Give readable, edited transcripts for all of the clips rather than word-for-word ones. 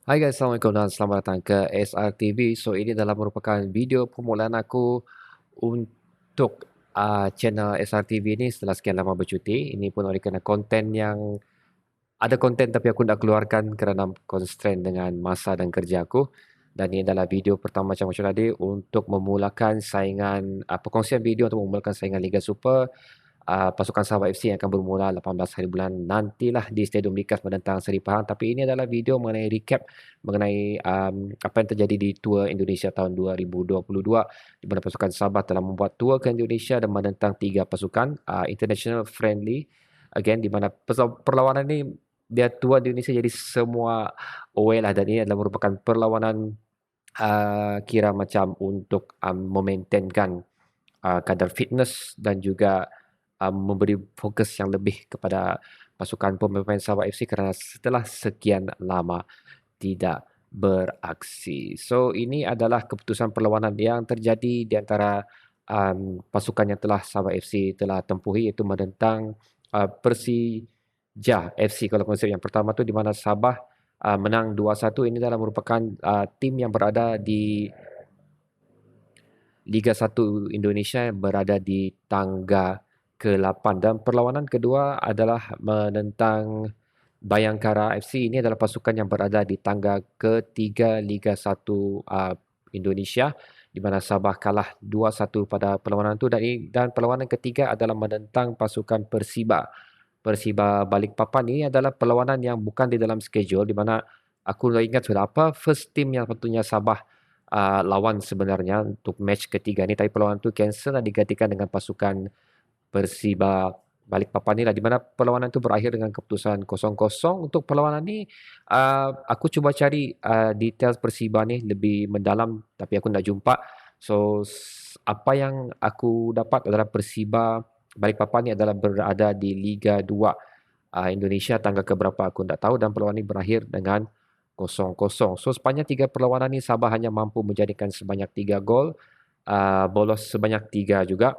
Hai guys, Assalamualaikum dan selamat datang ke SRTV. So, ini adalah merupakan video permulaan aku untuk channel SRTV ini setelah sekian lama bercuti. Ini pun oleh kerana ada konten tapi aku nak keluarkan kerana constraint dengan masa dan kerja aku. Dan ini adalah video pertama macam tadi untuk memulakan saingan, perkongsian video untuk memulakan saingan Liga Super. Pasukan Sabah FC yang akan bermula 18 hari bulan nantilah di Stadium Likas menentang Seri Pahang. Tapi ini adalah video mengenai recap mengenai apa yang terjadi di Tour Indonesia tahun 2022, di mana pasukan Sabah telah membuat tour ke Indonesia dan menentang 3 pasukan international friendly. Again, di mana perlawanan ini dia tour di Indonesia jadi semua away lah, dan ini adalah merupakan perlawanan kira macam untuk memaintainkan kadar fitness dan juga memberi fokus yang lebih kepada pasukan pemain Sabah FC kerana setelah sekian lama tidak beraksi. So, ini adalah keputusan perlawanan yang terjadi di antara pasukan yang telah Sabah FC telah tempuhi, iaitu menentang Persija FC. Kalau konsep yang pertama tu di mana Sabah menang 2-1. Ini adalah merupakan tim yang berada di Liga 1 Indonesia yang berada di tangga ke-8, dan perlawanan kedua adalah menentang Bayangkara FC. Ini adalah pasukan yang berada di tangga ke-3 Liga 1 Indonesia, di mana Sabah kalah 2-1 pada perlawanan itu, dan perlawanan ketiga adalah menentang pasukan Persiba Balikpapan. Ini adalah perlawanan yang bukan di dalam schedule, di mana aku dah ingat sudah apa first team yang patutnya Sabah lawan sebenarnya untuk match ketiga ni, tapi perlawanan tu cancel dan digantikan dengan pasukan Persiba Balikpapan ni lah, di mana perlawanan tu berakhir dengan keputusan 0-0. Untuk perlawanan ni aku cuba cari details Persiba ni lebih mendalam tapi aku tak jumpa. So, apa yang aku dapat adalah Persiba Balikpapan ni adalah berada di Liga 2 Indonesia, tangga keberapa aku tak tahu, dan perlawanan ini berakhir dengan 0-0. So, sepanjang 3 perlawanan ini Sabah hanya mampu menjadikan sebanyak 3 gol, bolos sebanyak 3 juga,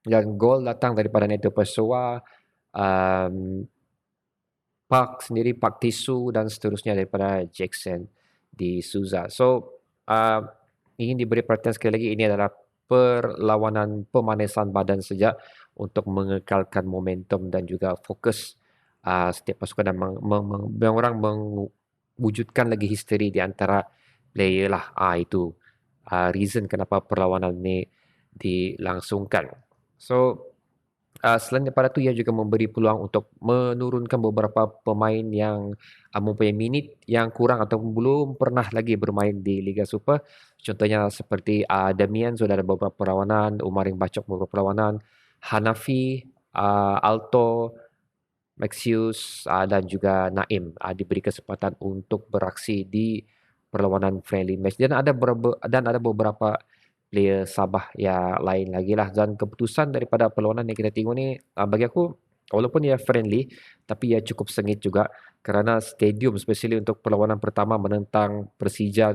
dan gol datang daripada Neto Pessoa, um, Park sendiri, Park Tisu, dan seterusnya daripada Jackson di Souza. So, ingin diberi perhatian sekali lagi, ini adalah perlawanan pemanasan badan saja untuk mengekalkan momentum dan juga fokus setiap pasukan, dan orang mewujudkan lagi history di antara player lah. Itu reason kenapa perlawanan ini dilangsungkan. So, selain daripada itu, ia juga memberi peluang untuk menurunkan beberapa pemain yang mempunyai minit yang kurang atau belum pernah lagi bermain di Liga Super. Contohnya seperti Damian sudah ada beberapa perlawanan, Umaring Bacok beberapa perlawanan, Hanafi, Alto, Maxius, dan juga Naim diberi kesempatan untuk beraksi di perlawanan friendly match, dan ada beberapa player Sabah yang lain lagi lah. Dan keputusan daripada perlawanan yang kita tengok ni, bagi aku, walaupun ia friendly tapi ia cukup sengit juga, kerana stadium especially untuk perlawanan pertama menentang Persija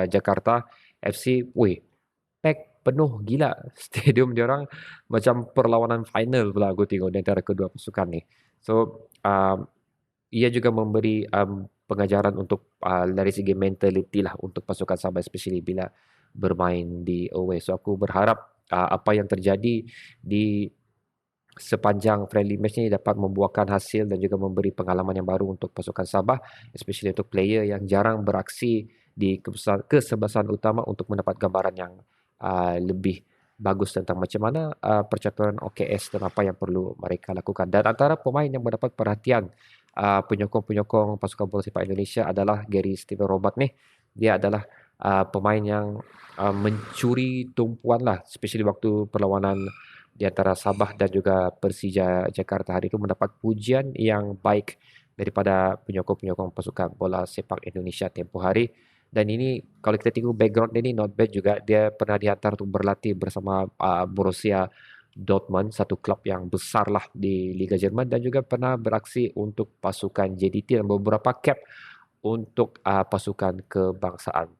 Jakarta FC, weh, pack penuh gila. Stadium dia orang macam perlawanan final pula aku tengok di antara kedua pasukan ni. So, ia juga memberi pengajaran untuk dari segi mentality lah untuk pasukan Sabah, especially bila bermain di away. So, aku berharap apa yang terjadi di sepanjang friendly match ni dapat membuahkan hasil dan juga memberi pengalaman yang baru untuk pasukan Sabah, especially untuk player yang jarang beraksi di kesebelasan utama, untuk mendapat gambaran yang lebih bagus tentang macam mana percaturan OKS dan apa yang perlu mereka lakukan. Dan antara pemain yang mendapat perhatian penyokong-penyokong pasukan bola sepak Indonesia adalah Gary Steven Robert ni. Dia adalah pemain yang mencuri tumpuan lah, especially waktu perlawanan di antara Sabah dan juga Persija Jakarta hari itu, mendapat pujian yang baik daripada penyokong-penyokong pasukan bola sepak Indonesia tempoh hari. Dan ini kalau kita tengok background dia ni not bad juga. Dia pernah dihantar untuk berlatih bersama Borussia Dortmund, satu klub yang besar lah di Liga Jerman, dan juga pernah beraksi untuk pasukan JDT dan beberapa cap untuk pasukan kebangsaan.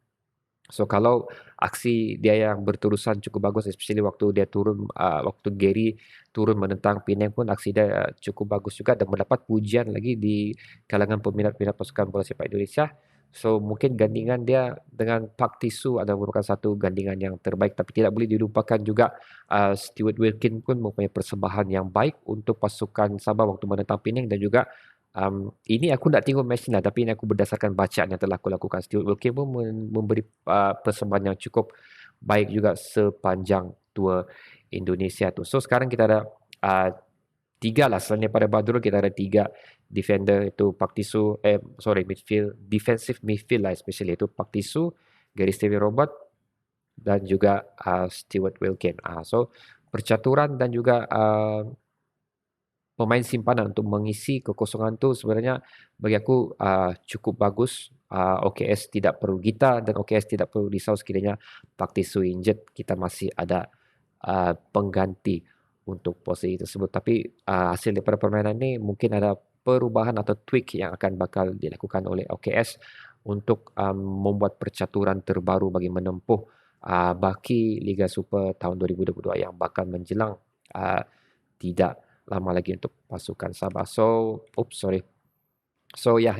So, kalau aksi dia yang berterusan cukup bagus, especially waktu dia turun, waktu Gary turun menentang Penang pun aksi dia cukup bagus juga dan mendapat pujian lagi di kalangan peminat-peminat pasukan bola sepak Indonesia. So mungkin gandingan dia dengan Park Ji-soo adalah merupakan satu gandingan yang terbaik, tapi tidak boleh dilupakan juga Stuart Wilkin pun mempunyai persembahan yang baik untuk pasukan Sabah waktu menentang Penang. Dan juga ini aku nak tengok match ni lah, tapi ini aku berdasarkan bacaan yang telah aku lakukan. Stuart Wilkin pun memberi persembahan yang cukup baik juga sepanjang tour Indonesia tu. So sekarang kita ada uh, 3 lah, selain daripada Badrul kita ada 3 defender, itu Park Ji-soo, midfield, defensive midfield lah especially, itu Park Ji-soo, Gary Steven Robert dan juga Stuart Wilkin. So percaturan dan juga pemain simpanan untuk mengisi kekosongan tu sebenarnya bagi aku cukup bagus. OKS tidak perlu Gita dan OKS tidak perlu risau sekiranya Park Ji-soo injured, kita masih ada pengganti untuk posisi tersebut. Tapi hasil daripada permainan ni mungkin ada perubahan atau tweak yang akan bakal dilakukan oleh OKS untuk membuat percaturan terbaru bagi menempuh baki Liga Super tahun 2022 yang bakal menjelang tidak lama lagi untuk pasukan Sabah. So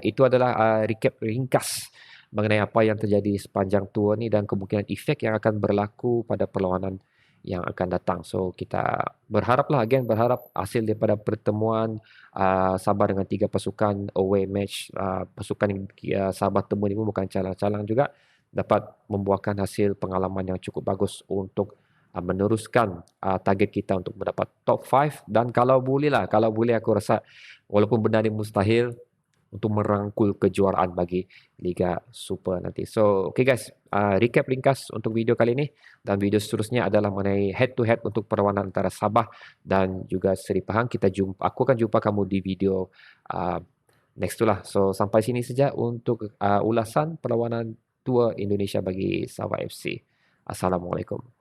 itu adalah recap ringkas mengenai apa yang terjadi sepanjang tour ni dan kemungkinan efek yang akan berlaku pada perlawanan yang akan datang. So kita berharap hasil daripada pertemuan Sabah dengan 3 pasukan away match, pasukan yang Sabah temu ni pun bukan calang-calang juga, dapat membuahkan hasil pengalaman yang cukup bagus untuk meneruskan target kita untuk mendapat top 5. Dan kalau boleh aku rasa walaupun benda ni mustahil, untuk merangkul kejuaraan bagi Liga Super nanti. So, okay guys, recap ringkas untuk video kali ini, dan video seterusnya adalah mengenai head to head untuk perlawanan antara Sabah dan juga Seri Pahang. Aku akan jumpa kamu di video next tu lah. So, sampai sini saja untuk ulasan perlawanan Tour Indonesia bagi Sabah FC. Assalamualaikum.